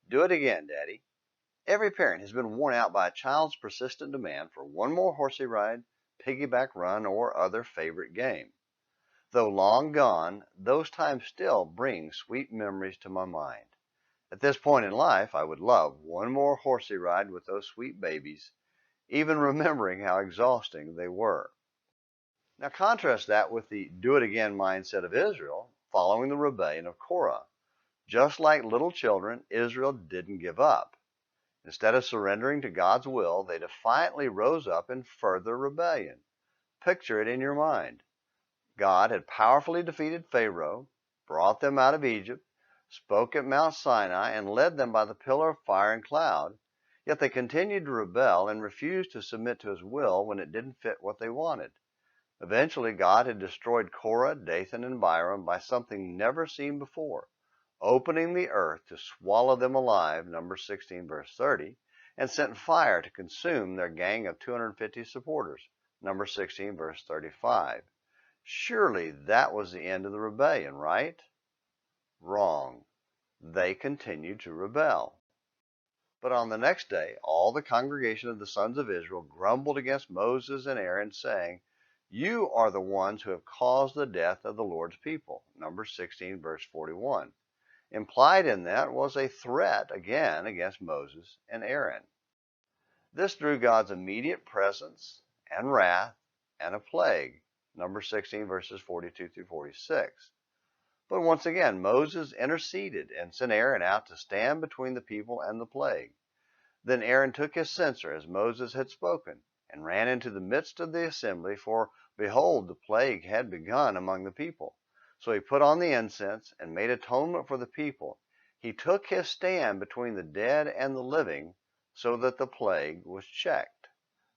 Do it again, Daddy. Every parent has been worn out by a child's persistent demand for one more horsey ride, piggyback run, or other favorite game. Though long gone, those times still bring sweet memories to my mind. At this point in life, I would love one more horsey ride with those sweet babies, even remembering how exhausting they were. Now contrast that with the do it again mindset of Israel following the rebellion of Korah. Just like little children, Israel didn't give up. Instead of surrendering to God's will, they defiantly rose up in further rebellion. Picture it in your mind. God had powerfully defeated Pharaoh, brought them out of Egypt, spoke at Mount Sinai, and led them by the pillar of fire and cloud, yet they continued to rebel and refused to submit to his will when it didn't fit what they wanted. Eventually, God had destroyed Korah, Dathan, and Abiram by something never seen before, opening the earth to swallow them alive, Numbers 16, verse 30, and sent fire to consume their gang of 250 supporters, Numbers 16, verse 35. Surely that was the end of the rebellion, right? Wrong. They continued to rebel. But on the next day, all the congregation of the sons of Israel grumbled against Moses and Aaron, saying, "You are the ones who have caused the death of the Lord's people." Numbers 16, verse 41. Implied in that was a threat again against Moses and Aaron. This drew God's immediate presence and wrath and a plague. Numbers 16, verses 42 through 46. But once again, Moses interceded and sent Aaron out to stand between the people and the plague. Then Aaron took his censer as Moses had spoken, and ran into the midst of the assembly, for behold, the plague had begun among the people. So he put on the incense and made atonement for the people. He took his stand between the dead and the living, so that the plague was checked.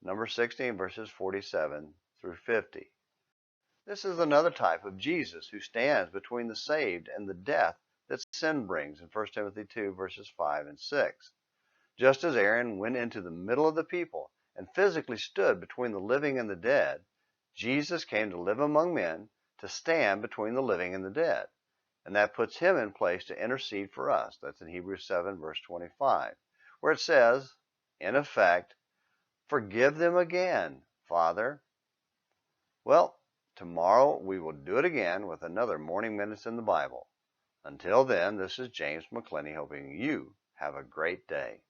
Numbers 16, verses 47 through 50. This is another type of Jesus who stands between the saved and the death that sin brings in 1 Timothy 2, verses 5 and 6. Just as Aaron went into the middle of the people and physically stood between the living and the dead, Jesus came to live among men to stand between the living and the dead. And that puts him in place to intercede for us. That's in Hebrews 7, verse 25, where it says, in effect, "Forgive them again, Father." Well, tomorrow we will do it again with another Morning Minutes in the Bible. Until then, this is James McClenny hoping you have a great day.